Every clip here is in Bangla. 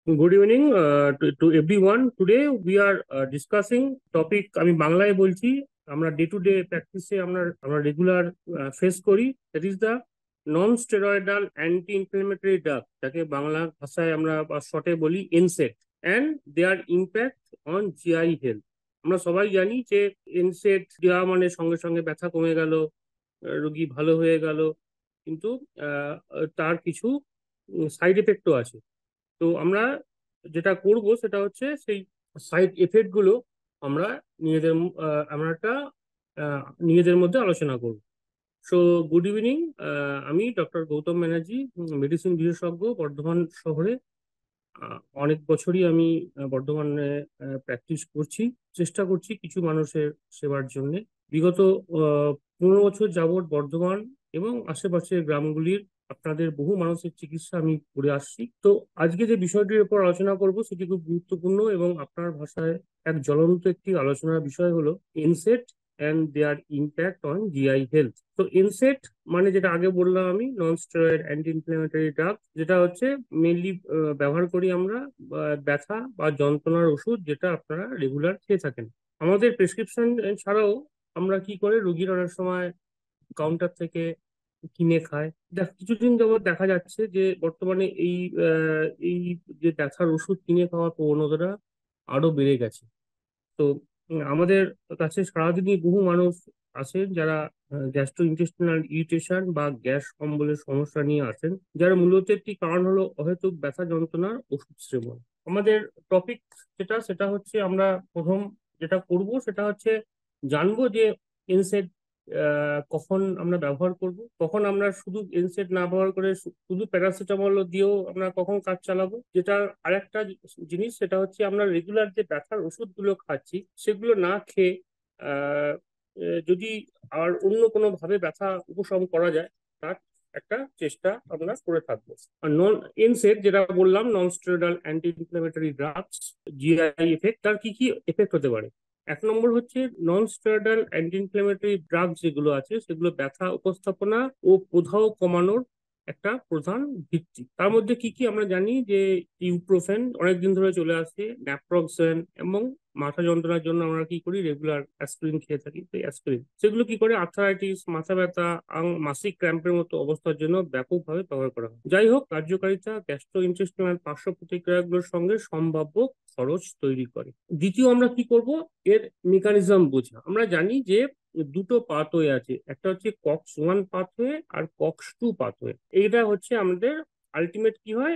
Good evening to everyone. Today we are discussing topic আমি বাংলায় বলছি। আমরা ডে টু ডে প্র্যাকটিসে আমরা রেগুলার ফেস করি, that is the non steroidal anti inflammatory drug, যাকে বাংলা ভাষায় আমরা শর্টে বলি NSAID, and their impact on GI health. আমরা সবাই জানি যে এনসেড দেওয়া মানে সঙ্গে সঙ্গে ব্যথা কমে গেল, রোগী ভালো হয়ে গেল, কিন্তু তার কিছু সাইড এফেক্টও আছে। তো আমরা যেটা করব সেটা হচ্ছে সেই সাইড এফেক্ট গুলো আমরা আমরা একটা নিজেদের মধ্যে আলোচনা করব। সো গুড ইভিনিং, আমি ডক্টর গৌতম ব্যানার্জি, মেডিসিন বিশেষজ্ঞ, বর্ধমান শহরে। অনেক বছরই আমি বর্ধমানে প্র্যাকটিস করছি, চেষ্টা করছি কিছু মানুষের সেবার জন্য। বিগত 15 বছর যাবৎ বর্ধমান এবং আশেপাশের গ্রামগুলির আপনাদের বহু মানুষের চিকিৎসা আমি করে আসছি। তো আজকে যে বিষয়টির উপর আলোচনা করব সেটি খুব গুরুত্বপূর্ণ এবং আপনার ভাষায় এক জ্বলন্ত একটি আলোচনার বিষয় হলো NSAID and their impact on GI health. তো এনসেট মানে যেটা আগে বললাম আমি, non steroid anti inflammatory drug, যেটা হচ্ছে মেনলি ব্যবহার করি আমরা ব্যথা বা যন্ত্রণার ওষুধ, যেটা আপনারা রেগুলার খেয়ে থাকেন। আমাদের প্রেসক্রিপশন ছাড়াও আমরা কি করে, রোগীর অনেক সময় কাউন্টার থেকে কিনে খায়। কিছুদিন যাবত দেখা যাচ্ছে যে বর্তমানে এই যে ব্যথার ওষুধ কিনে খাওয়ার প্রবণতাটা আরো বেড়ে গেছে। তো আমাদের কাছে সারাদিনই বহু মানুষ আসেন যারা গ্যাস্ট্রো ইন্টেস্টিনাল ইরিটেশন বা গ্যাস অম্বলের সমস্যা নিয়ে আসেন, যার মূলত একটি কারণ হলো অহেতুক ব্যথা যন্ত্রণার ওষুধ সেবন। আমাদের টপিক সেটা হচ্ছে, আমরা প্রথম যেটা করব সেটা হচ্ছে জানবো যে এনসেড কখন আমরা ব্যবহার করব, কখন আমরা শুধু এনসেড না ব্যবহার করে শুধু প্যারাসিটামল দিয়েও আমরা কখন কাজ চালাবো। যেটা আরেকটা জিনিস সেটা হচ্ছে, আমরা রেগুলার যে ব্যথার ওষুধগুলো খাচ্ছি সেগুলো না খেয়ে আহ যদি আর অন্য কোনো ভাবে ব্যথা উপশম করা যায়, তার একটা চেষ্টা আমরা করে থাকবো। আর নন এনসেড যেটা বললাম, নন steroidal anti inflammatory drugs, GI effect, তার কি কি এফেক্ট হতে পারে? এক নম্বর হচ্ছে, নন স্টেরয়েডাল অ্যান্টি ইনফ্লেমেটরি ড্রাগ যেগুলো আছে সেগুলো ব্যথা উপস্থাপনা ও প্রদাহ কমানোর একটা প্রধান ভিত্তি। তার মধ্যে কি কি আমরা জানি যে ইউপ্রোফেন অনেকদিন ধরে চলে আসছে, ন্যাপ্রক্সেন, এবং মাথা যন্ত্রণার জন্য আমরা কি করি, রেগুলার অ্যাসপিরিন খেয়ে থাকি। তো অ্যাসপিরিন সেগুলো কি করে, আর্থারাইটিস, মাথা ব্যথা, মাসিক ক্র্যাম্পের মতো অবস্থার জন্য ব্যাপকভাবে ব্যবহার করা হয়। যাই হোক, কার্যকারিতা গ্যাস্ট্রো ইন্টেস্টিনাল পার্শ্ব প্রতিক্রিয়াগুলোর সঙ্গে সম্ভাব্য খরচ তৈরি করে। দ্বিতীয়, আমরা কি করব, এর মেকানিজম বোঝা। আমরা জানি যে দুটো পাথওয়ে আছে, একটা হচ্ছে কক্স 1 পাথওয়ে আর কক্স 2 পাথওয়ে। এইটা হচ্ছে আমাদের আলটিমেট কি হয়,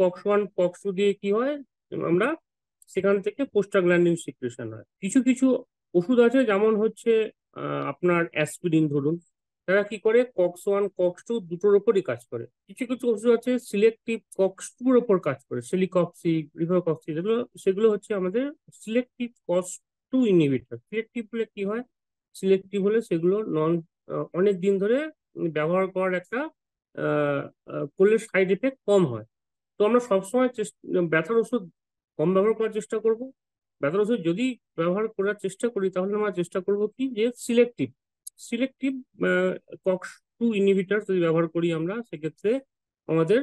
কক্স 1 কক্স 2 দিয়ে কি হয়, আমরা সেখান থেকে প্রোস্টাগ্ল্যান্ডিন সিক্রেশন হয়। কিছু কিছু ওষুধ আছে, যেমন হচ্ছে আপনার অ্যাসপিরিন ধরুন, তারা কি করে কক্স 1 কক্স 2 দুটোর ওপরই কাজ করে। কিছু কিছু ওষুধ আছে সিলেক্টিভ কক্স 2 এর ওপর কাজ করে, সেলিকপসি, রিভারকপসি, যেগুলো সেগুলো হচ্ছে আমাদের সিলেক্টিভ কক্স 2 ইনহিবিটর। সিলেক্টিভ হলে কি হয়, সিলেক্টিভ হলে সেগুলো অনেক দিন ধরে ব্যবহার করার একটা করলে সাইড এফেক্ট কম হয়। তো আমরা সবসময় ব্যথার ওষুধ কম ব্যবহার করার চেষ্টা করব। ব্যথার ওষুধ যদি ব্যবহার করার চেষ্টা করি, তাহলে আমরা চেষ্টা করব কি, যে সিলেক্টিভ সিলেক্টিভ কক্স 2 ইনহিবিটর যদি ব্যবহার করি আমরা, সেক্ষেত্রে আমাদের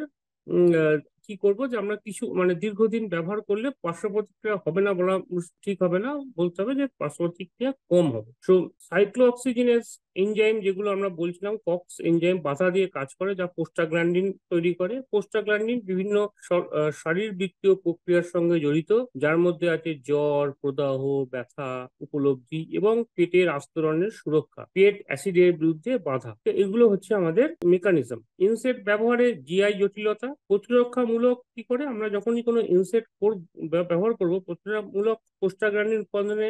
উম, আহ, কি করব, যে আমরা কিছু মানে দীর্ঘদিন ব্যবহার করলে পার্শ্ব প্রতিক্রিয়া হবে না বলা ঠিক হবে না, বলতে হবে যে পার্শ্ব প্রতিক্রিয়া কম হবে। সো সাইক্লোঅক্সিজেনেস এনজাইম যেগুলো আমরা বলছিলাম, কক্স এনজাইম বাধা দিয়ে কাজ করে, যা প্রোস্টাগ্ল্যান্ডিন তৈরি করে। প্রোস্টাগ্ল্যান্ডিন বিভিন্ন শারীরবৃত্তীয় প্রক্রিয়ার সঙ্গে জড়িত, যার মধ্যে আছে জ্বর, প্রদাহ, ব্যথা উপলব্ধি এবং পেটের আস্তরণের সুরক্ষা, পেট অ্যাসিডের বিরুদ্ধে বাধা। তো এগুলো হচ্ছে আমাদের মেকানিজম। ইনসেট ব্যবহারে জিআই জটিলতা প্রতিরক্ষামূলক কি করে, আমরা যখনই কোনো ইনসেট ব্যবহার করব, প্রতিরক্ষামূলক প্রোস্টাগ্ল্যান্ডিন উৎপাদনে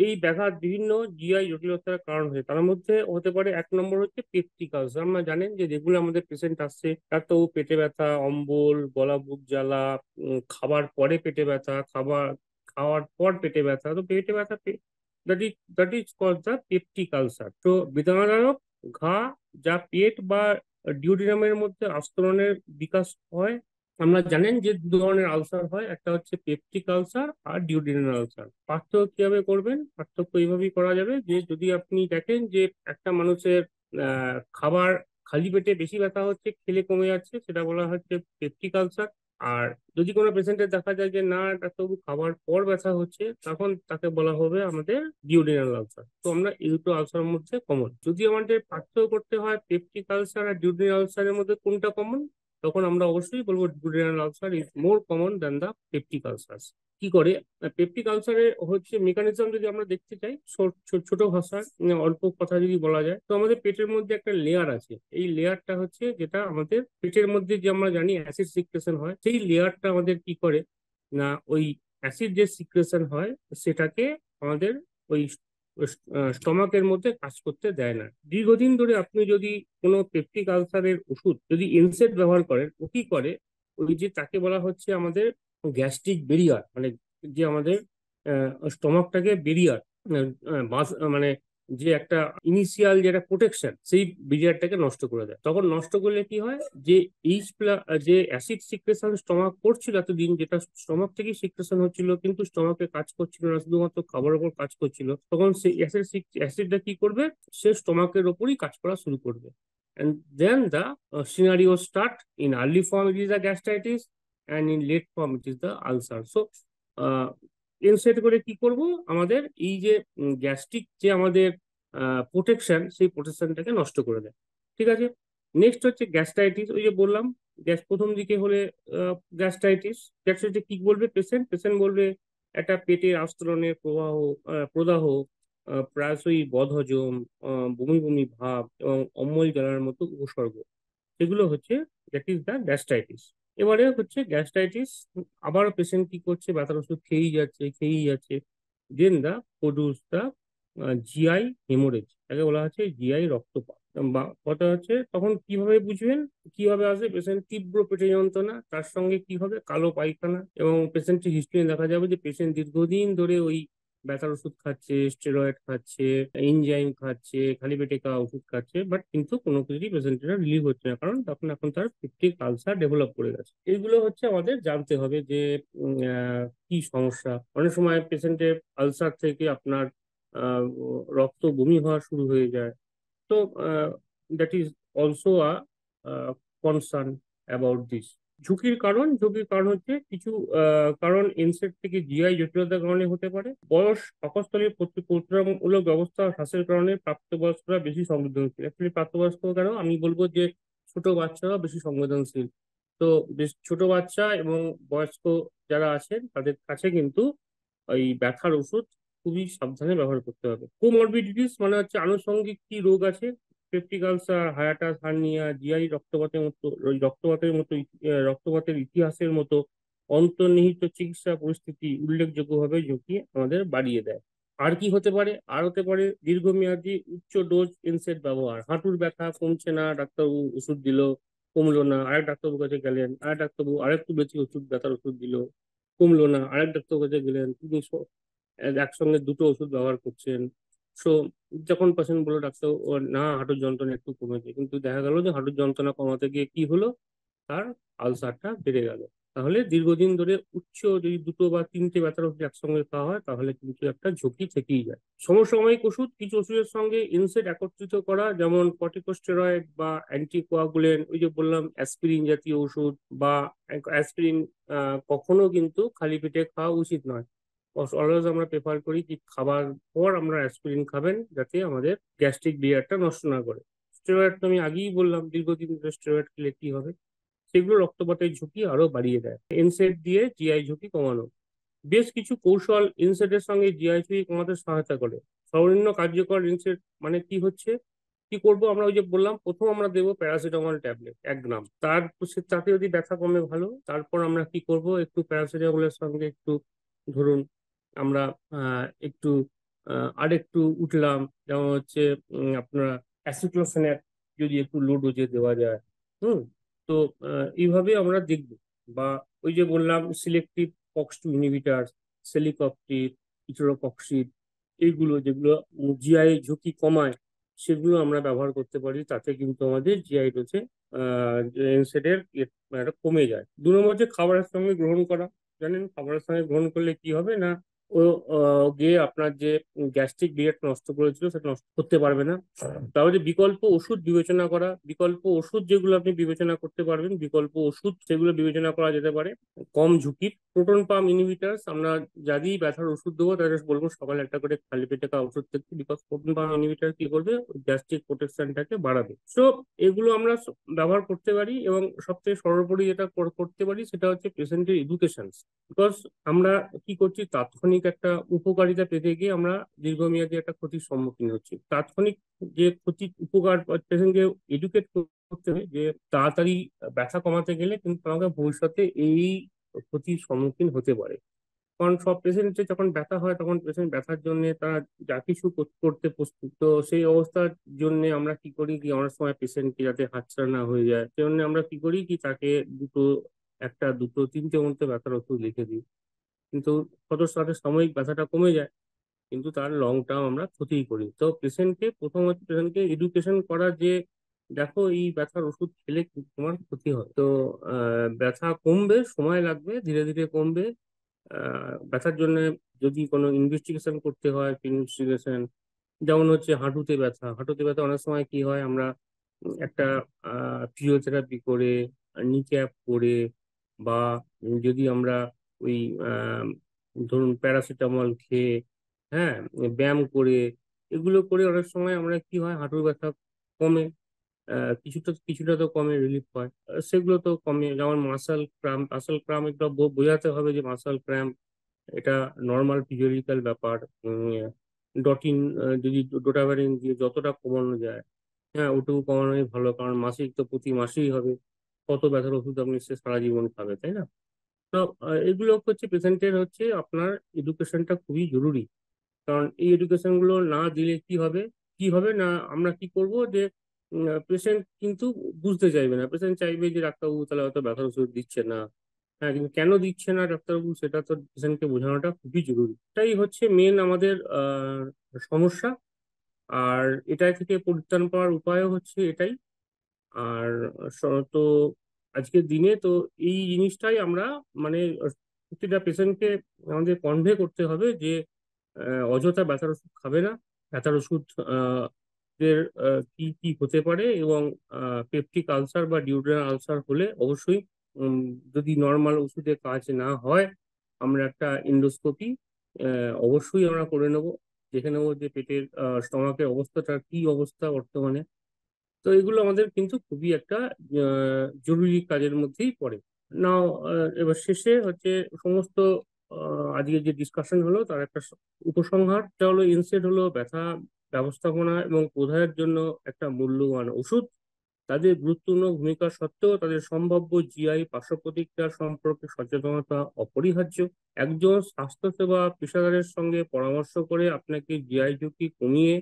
এই ব্যাঘাত বিভিন্ন জিআই জটিলতার কারণ হয়। তার মধ্যে হতে পারে, এক নম্বর হচ্ছে পেপটিক আলসার। আমরা জানেন যে যেগুলো আমাদের পেশেন্ট আসছে, তার তো পেটে ব্যথা, অম্বল, গলা বুক জ্বালা, খাবার পরে পেটে ব্যথা, খাওয়ার পর পেটে ব্যথা। তো পেটে ব্যথা, that is cause the peptic ulcer. তো বেদনাদায়ক ঘা, যা পেট বা ডিউডিনামের মধ্যে আস্তরণের বিকাশ হয়। আমরা জানেন যে দু ধরনের আলসার হয়, একটা হচ্ছে পেপটিক আলসার আর ডিউডিনাল আলসার। পার্থক্য কিভাবে করবেন? পার্থক্য এইভাবেই করা যাবে যে, যদি আপনি দেখেন যে একটা মানুষের খাবার খালি পেটে বেশি ব্যথা হচ্ছে, খেলে কমে যাচ্ছে, সেটা বলা হচ্ছে পেপটিক আলসার। আর যদি কোনো পেশেন্টের দেখা যায় যে না ডাক্তারবাবু খাবার পর ব্যথা হচ্ছে, তখন তাকে বলা হবে আমাদের ডিউডিনাল আলসার। তো আমরা এই দুটো আলসারের মধ্যে কমন। যদি আমাদের পার্থক্য করতে হয় পেপটিক আলসার আর ডিউডিনাল আলসারের মধ্যে কোনটা কমন, তখন আমরা অবশ্যই বলবো duodenal ulcer is more common than the peptic ulcer. কি করে পেপটিক আলসারের হচ্ছে মেকানিজম যদি আমরা দেখতে চাই, ছোট ভাষায় অল্প কথা যদি বলা যায়, তো আমাদের পেটের মধ্যে একটা লেয়ার আছে। এই লেয়ারটা হচ্ছে যেটা আমাদের পেটের মধ্যে যে আমরা জানি অ্যাসিড সিক্রেশন হয়, সেই লেয়ারটা আমাদের কি করে না ওই অ্যাসিড যে সিক্রেশন হয় সেটাকে আমাদের ওই স্টমাকের মধ্যে কাজ করতে দেয় না। দীর্ঘদিন ধরে আপনি যদি কোনো পেপটিক আলসারের ওষুধ যদি ইনসেট ব্যবহার করেন, ও কি করে ওই যে তাকে বলা হচ্ছে আমাদের গ্যাস্ট্রিক বেরিয়ার, মানে যে আমাদের স্টমাকটাকে বেরিয়ার মানে যে একটা ইনিশিয়াল যেটা প্রোটেকশন, সেই বেরিয়ারটাকে নষ্ট করে দেয়। তখন নষ্ট করলে কি হয় যে যে অ্যাসিড সিক্রেশন স্টমাক করছিল এতদিন, যেটা স্টমাক থেকে সিক্রেশন হচ্ছিল কিন্তু স্টমাকে কাজ করছিল না, শুধুমাত্র খাবারের উপর কাজ করছিল, তখন সেই অ্যাসিডটা কি করবে, সে স্টমাকের ওপরই কাজ করা শুরু করবে। And then the scenario start. In early form it is the gastritis, and in late form it is the ulcer. So inset করে কি করব, আমাদের এই যে গ্যাস্ট্রিক যে আমাদের প্রোটেকশন, সেই প্রোটেকশনটাকে নষ্ট করে দেয়। ঠিক আছে। নেক্সট হচ্ছে গ্যাস্ট্রাইটিস। ওই যে বললাম গ্যাস প্রথম দিকে হলে গ্যাস্ট্রাইটিস কি বলবে পেশেন্ট, বলবে একটা পেটের আস্তরণের প্রদাহ, প্রায়শই বদহজম, বমি বমি ভাব এবং অম্ল জ্বালার মতো উপসর্গ, এগুলো হচ্ছে দ্যাট ইজ দ্য গ্যাস্ট্রাইটিস। এবারে হচ্ছে গ্যাস্ট্রাইটিস, আবারও পেশেন্ট কি করছে, ব্যথার ওষুধ খেয়েই যাচ্ছে, দেন দা প্রডিউস দা জিআই হেমোরেজ, তাকে বলা হচ্ছে জিআই রক্তপাত। বা কথা হচ্ছে তখন কিভাবে বুঝবেন, কিভাবে আসবে পেশেন্ট তীব্র পেটে যন্ত্রণা, তার সঙ্গে কি হবে কালো পায়খানা, এবং পেশেন্টের হিস্ট্রি দেখা যাবে যে পেশেন্ট দীর্ঘদিন ধরে ওই ব্যথার ওষুধ খাচ্ছে, স্টেরয়েড খাচ্ছে, এনজাইম খাচ্ছে, খালি পেটে খাওয়া ওষুধ খাচ্ছে, বাট কিন্তু কোনো কিছুই পেশেন্টের রিলিভ হচ্ছে না, কারণ তখন এখন তার পেপটিক আলসার ডেভেলপ করে গেছে। এইগুলো হচ্ছে আমাদের জানতে হবে যে কি সমস্যা। অনেক সময় পেশেন্টের আলসার থেকে আপনার রক্ত বমি হওয়া শুরু হয়ে যায়। তো that is also a concern about this. ঝুঁকির কারণ হচ্ছে কিছু কারণ ইনসেক্ট থেকে জিআই জটিলতার কারণে হতে পারে। বয়স, পাকস্থলীর প্রতিরোধমূলক ব্যবস্থা ও শ্বাসের কারণে প্রাপ্তবয়স্করা বেশি সংবেদনশীল। অ্যাকচুয়ালি প্রাপ্তবয়স্ক কেন আমি বলবো যে ছোট বাচ্চারা বেশি সংবেদনশীল। তো বেশ ছোট বাচ্চা এবং বয়স্ক যারা আছেন তাদের কাছে কিন্তু এই ব্যথার ওষুধ খুবই সাবধানে ব্যবহার করতে হবে। কোমরবিডিটিস মানে হচ্ছে আনুষঙ্গিক কি রোগ আছে, peptic ulcer, hiatus hernia, GI রক্তপাতের ইতিহাসের মতো অন্তর্নিহিত চিকিৎসা পরিস্থিতি উল্লেখযোগ্যভাবে ঝুঁকি আমাদের বাড়িয়ে দেয়। আর কি হতে পারে, আর হতে পারে দীর্ঘমেয়াদী উচ্চ ডোজ ইনসেট ব্যবহার। হাঁটুর ব্যথা কমছে না, ডাক্তারবাবু ওষুধ দিল, কমলো না, আরেক ডাক্তারবাবুর কাছে গেলেন, আরেক ডাক্তারবাবু আরেকটু বেশি ব্যথার ওষুধ দিল, কমলো না, আরেক ডাক্তার কাছে গেলেন, তিনি একসঙ্গে দুটো ওষুধ ব্যবহার করছেন। সো যখন পেশেন্ট বললো ডাক্তার ও না হাঁটুর যন্ত্রণা একটু কমেছে, কিন্তু দেখা গেল যে হাঁটুর যন্ত্রণা কমাতে গিয়ে কি হলো, তার আলসারটা বেড়ে গেল। তাহলে দীর্ঘদিন ধরে যদি দুটো বা তিনটে ব্যথার ওষুধ একসঙ্গে খাওয়া হয়, তাহলে কিন্তু একটা ঝুঁকি থেকেই যায়। সমসাময়িক ওষুধ, কিছু ওষুধের সঙ্গে ইনসেট একত্রিত করা, যেমন কর্টিকোস্টেরয়েড বা অ্যান্টিকোয়াগুলেন্ট, ওই যে বললাম অ্যাসপিরিন জাতীয় ওষুধ বা অ্যাসপিরিন, কখনো কিন্তু খালি পেটে খাওয়া উচিত নয়। অলওয়েজ আমরা প্রেফার করি যে খাবার পর আমরা অ্যাসপিরিন খাবেন, যাতে আমাদের গ্যাস্ট্রিক বিয়ারটা নষ্ট না করে। স্টেরয়েড তো আমি আগেই বললাম, দীর্ঘদিন ধরে স্টেরয়েড খেলে কি হবে, সেগুলো রক্তপাতের ঝুঁকি আরো বাড়িয়ে দেয়। এনসেড দিয়ে জিআই ঝুঁকি কমানো, বেশ কিছু কৌশল ইনসেটের সঙ্গে জিআই ঝুঁকি কমাতে সহায়তা করে। সর্বনিম্ন কার্যকর ইনসেট মানে কি হচ্ছে, কি করব আমরা, ওই যে বললাম প্রথম আমরা দেবো প্যারাসিটামল ট্যাবলেট 1 গ্রাম, তাতে যদি ব্যথা কমে ভালো, তারপর আমরা কি করব একটু প্যারাসিটামলের সঙ্গে একটু ধরুন আমরা একটু আরেকটু উঠলাম, যেমন হচ্ছে আপনার অ্যাসিক্লোফেনাক যদি একটু লো ডোজে দেওয়া যায়। হুম। তো এইভাবে আমরা দেখব। বা ওই যে বললাম সিলেক্টিভ কক্স টু ইনহিবিটার, সেলিকপটিভ, ইটোরোকক্সিড, এইগুলো যেগুলো জিআই ঝুঁকি কমায়, সেগুলো আমরা ব্যবহার করতে পারি। তাতে কিন্তু আমাদের জিআই ডোজে এনসেডের কমে যায়। 2 নম্বর হচ্ছে খাবারের সঙ্গে গ্রহণ করা। জানেন খাবারের সঙ্গে গ্রহণ করলে কি হবে না, ও গিয়ে আপনার যে গ্যাস্ট্রিক ব্লিড নষ্ট করেছিল সেটা নষ্ট করতে পারবে না। তাহলে বিকল্প ওষুধ বিবেচনা করা, বিকল্প ওষুধ যেগুলো আপনি বিবেচনা করতে পারবেন, বিকল্প ওষুধ সেগুলো বিবেচনা করা যেতে পারে। কম ঝুঁকির প্রোটন পাম্প ইনহিবিটার্স, আমরা যাদেরই ব্যথার ওষুধ দেবো তাদের বলবো সকালে একটা করে খালি পেটে খাওয়া ওষুধ থেকে, বিকজ প্রোটন পাম্প ইনহিবিটার কি করবে, গ্যাস্ট্রিক প্রোটেকশনটাকে বাড়াবে। সো এগুলো আমরা ব্যবহার করতে পারি, এবং সবথেকে সর্বোপরি যেটা করতে পারি সেটা হচ্ছে পেশেন্টের এডুকেশন। বিকজ আমরা কি করছি, তাৎক্ষণিক একটা উপকারিতা পেতে গিয়ে আমরা দীর্ঘমেয়াদী একটা ক্ষতির সম্মুখীন হচ্ছি। তাৎক্ষণিক যে ক্ষতি উপকার পেশেন্টকে এডুকেট করতে হবে যে তাড়াতাড়ি ব্যথা কমাতে গেলে কিন্তু আমাকে ভবিষ্যতে এই ক্ষতির সম্মুখীন হতে পারে। কারণ সব পেশেন্টের যখন ব্যথা হয় তখন পেশেন্ট ব্যথার জন্য তারা যা কিছু করতে প্রস্তুত। তো সেই অবস্থার জন্য আমরা কি করি কি, অনেক সময় পেশেন্টকে যাতে হাতছাড়া না হয়ে যায় সেজন্য আমরা কি করি কি, তাকে দুটো, একটা দুটো তিনটে মধ্যে ব্যথার ওষুধ লিখে দিই। কিন্তু কত সাথে সাময়িক ব্যথাটা কমে যায়, কিন্তু তার লং টার্ম আমরা ক্ষতিই করি। তো পেশেন্টকে প্রথমত পেশেন্টকে এডুকেশন করা যে দেখো এই ব্যথার ওষুধ খেলে তোমার ক্ষতি হয়, তো ব্যথা কমবে, সময় লাগবে, ধীরে ধীরে কমবে। ব্যথার জন্য যদি কোনো ইনভেস্টিগেশন করতে হয়, ইনভেস্টিগেশন যেমন হচ্ছে হাঁটুতে ব্যথা, হাঁটুতে ব্যথা অনেক সময় কি হয়, আমরা একটা ফিজিওথেরাপি করে, নি ক্যাপ করে, বা যদি আমরা ওই আহ, ধরুন প্যারাসিটামল খেয়ে, হ্যাঁ, ব্যায়াম করে, এগুলো করে অনেক সময় আমরা কি হয় হাঁটুর ব্যথা কমে। কিছুটা কিছুটা তো কমে, রিলিফ হয়। সেগুলো তো কমে, যেমন মাসাল ক্রাম্প, মাসাল ক্রাম্প একটা বোঝাতে হবে যে মাসাল ক্র্যাম্প এটা নর্মাল ফিজিওলজিক্যাল ব্যাপার। ডটিন যদি ডোটাভারিন দিয়ে যতটা কমানো যায়, হ্যাঁ ওটুকু কমানোই ভালো, কারণ মাসিক তো প্রতি মাসেই হবে, কত ব্যথার ওষুধ আপনি সে সারা জীবন খাবে, তাই না? তো এগুলো হচ্ছে পেশেন্টের হচ্ছে আপনার এডুকেশনটা খুবই জরুরি। কারণ এই এডুকেশন গুলো না দিলে কি হবে, কি হবে না, আমরা কি করব যে পেশেন্ট কিন্তু বুঝতে চাইবে না, পেশেন্ট চাইবে যে ডাক্তারবাবু তাহলে হয়তো ব্যথার ওষুধ দিচ্ছে না। হ্যাঁ, কিন্তু কেন দিচ্ছে না ডাক্তারবাবু সেটা তো পেশেন্টকে বোঝানোটা খুবই জরুরি। এটাই হচ্ছে মেন আমাদের সমস্যা। আর এটা থেকে পরিত্রাণ পাওয়ার উপায়ও হচ্ছে এটাই। আর তো আজকের দিনে তো এই জিনিসটাই আমরা মানে প্রতিটা পেশেন্টকে আমাদের কনভে করতে হবে যে অযথা ব্যথার ওষুধ খাবে না। ব্যথার ওষুধ এর কি কি হতে পারে, এবং পেপটিক আলসার বা ডিউডেনাল আলসার হলে অবশ্যই উম, যদি নর্মাল ওষুধে কাজ না হয়, আমরা একটা এন্ডোস্কোপি অবশ্যই আমরা করে নেব, দেখে নেবো যে পেটের স্টমাকের অবস্থাটা কি অবস্থা বর্তমানে। তো এগুলো আমাদের কিন্তু খুবই একটা জরুরি কাজের মধ্যেই পড়ে। নাও এবার শেষে হচ্ছে সমস্ত আজকে যে ডিসকাশন হলো তার একটা উপসংহার, তা হলো ইনসেড হলো ব্যথা ব্যবস্থাপনা এবং প্রদাহের জন্য একটা মূল্যবান ওষুধ। তাদের গুরুত্বপূর্ণ ভূমিকা সত্ত্বেও তাদের সম্ভাব্য জিআই পার্শ্ব প্রতিক্রিয়া সম্পর্কে সচেতনতা অপরিহার্য। একজন স্বাস্থ্যসেবা পেশাদারের সঙ্গে পরামর্শ করে আপনাকে জিআই ঝুঁকি কমিয়ে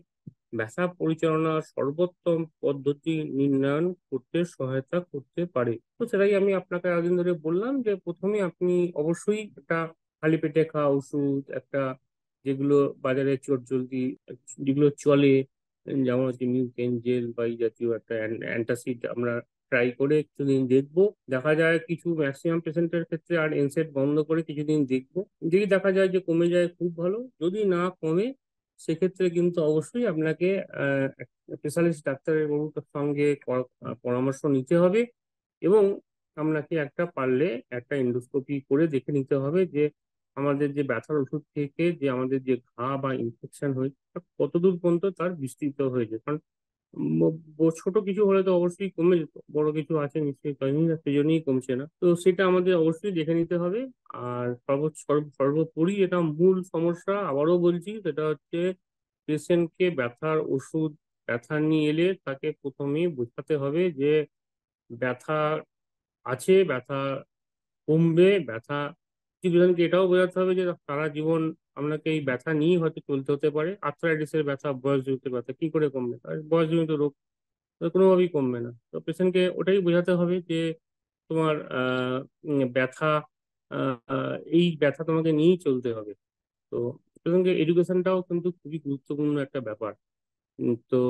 ব্যথা পরিচালনার সর্বোত্তম পদ্ধতি নির্ণয়ন করতে সহায়তা করতে পারে। তো সেটাই আমি আপনাকে এতদিন ধরে বললাম যে প্রথমে আপনি অবশ্যই একটা খালি পেটে খাওয়া ওষুধ, একটা যেগুলো বাজারে চট জলদি যেগুলো চলে, যেমন হচ্ছে মিউকেন জেল বা এই জাতীয় একটা অ্যান্টাসিড, আমরা ট্রাই করে কিছুদিন দেখবো। দেখা যায় কিছু ম্যাক্সিমাম পেশেন্টের ক্ষেত্রে আর এনসেড বন্ধ করে কিছুদিন দেখবো, যদি দেখা যায় যে কমে যায় খুব ভালো, যদি না কমে সেক্ষেত্রে কিন্তু অবশ্যই আপনাকে স্পেশালিস্ট ডাক্তারের বাবুর সঙ্গে পরামর্শ নিতে হবে, এবং আপনাকে একটা পারলে একটা এন্ডোস্কোপি করে দেখে নিতে হবে যে আমাদের যে ব্যথার ওষুধ থেকে যে আমাদের যে ঘা বা ইনফেকশন হয়েছে তা কতদূর পর্যন্ত তার বিস্তৃত হয়েছে। কারণ ছোট কিছু হলে তো অবশ্যই কমে যেত, বড় কিছু আছে নিশ্চয়ই কমেনি না, সেজন্যই কমছে না, তো সেটা আমাদের অবশ্যই দেখে নিতে হবে। আর সর্বোপরি এটা মূল সমস্যা আবারও বলছি, সেটা হচ্ছে পেশেন্টকে ব্যথার ওষুধ, ব্যথা নিয়ে এলে তাকে প্রথমেই বোঝাতে হবে যে ব্যথা আছে, ব্যথা কমবে, ব্যথা পেশেন্টকে এটাও বোঝাতে হবে যে সারা জীবন আপনাকে এই ব্যথা নিয়েই হয়তো চলতে হতে পারে। আর্থ্রাইটিসের ব্যথা, বয়সজনিত ব্যথা কি করে কমবে, আর বয়সজনিত রোগ তো কোনোভাবেই কমবে না। তো পেশেন্টকে ওটাই বোঝাতে হবে যে তোমার ব্যথা, এই ব্যথা তোমাকে নিয়েই চলতে হবে। তো পেশেন্টকে এডুকেশনটাও কিন্তু খুবই গুরুত্বপূর্ণ একটা ব্যাপার। তো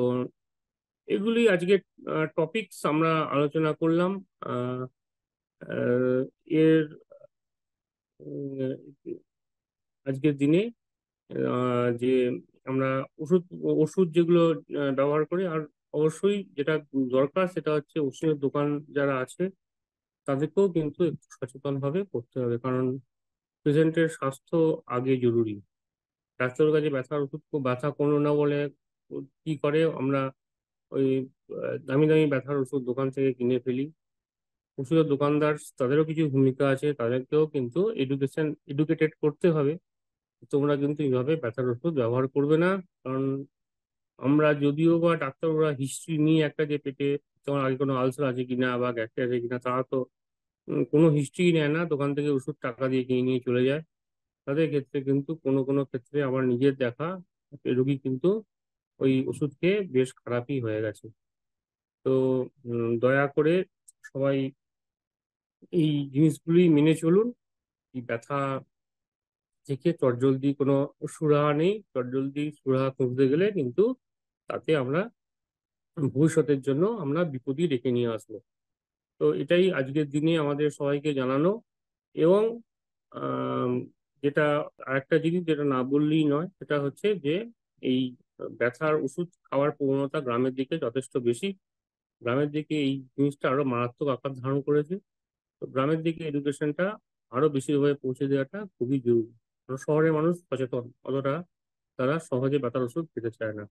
এগুলি আজকে টপিকস আমরা আলোচনা করলাম। আহ, আহ, এর উম, আজকের দিনে যে আমরা ওষুধ ওষুধ যেগুলো ব্যবহার করি। আর অবশ্যই যেটা দরকার সেটা হচ্ছে ওষুধের দোকান যারা আছে তাদেরকেও কিন্তু একটু সচেতন ভাবে করতে হবে, কারণ পেশেন্টের স্বাস্থ্য আগে জরুরি। ডাক্তারের কাছে ব্যথা কমলো না বলে কি করে আমরা ওই দামি দামি ব্যথার ওষুধ দোকান থেকে কিনে ফেলি। ওষুধের দোকানদার তাদেরও কিছু ভূমিকা আছে, তাদেরকেও কিন্তু এডুকেটেড করতে হবে। তোমরা কিন্তু এইভাবে ব্যথার ওষুধ ব্যবহার করবে না। কারণ আমরা যদিও বা ডাক্তাররা হিস্ট্রি নিয়ে একটা যে পেটে তোমার আগে কোনো আলসার আছে কিনা বা গ্যাস্ট্রিক আছে কিনা, তারা তো কোনো হিস্ট্রি নেয় না, দোকান থেকে ওষুধ টাকা দিয়ে কিনে নিয়ে চলে যায়। তাদের ক্ষেত্রে কিন্তু কোনো কোনো ক্ষেত্রে আমার নিজের দেখা রোগী কিন্তু ওই ওষুধ খেয়ে বেশ খারাপই হয়ে গেছে। তো দয়া করে সবাই এই জিনিসগুলি মেনে চলুন। এই ব্যথা থেকে চটজলদি কোনো সুরাহা নেই, চটজলদি সুরাহা খুঁজতে গেলে কিন্তু তাতে আমরা ভবিষ্যতের জন্য আমরা বিপদই ডেকে নিয়ে আসবো। তো এটাই আজকের দিনে আমাদের সবাইকে জানানো। এবং আম, যেটা আরেকটা জিনিস যেটা না বললেই নয়, সেটা হচ্ছে যে এই ব্যথার ওষুধ খাওয়ার প্রবণতা গ্রামের দিকে যথেষ্ট বেশি। গ্রামের দিকে এই জিনিসটা আরো মারাত্মক আকার ধারণ করেছে। তো গ্রামের দিকে এডুকেশনটা আরো বেশিভাবে পৌঁছে দেওয়াটা খুবই জরুরি। কারণ শহরের মানুষ সচেতন, অতটা তারা সহজে ব্যথার ওষুধ খেতে চায় না।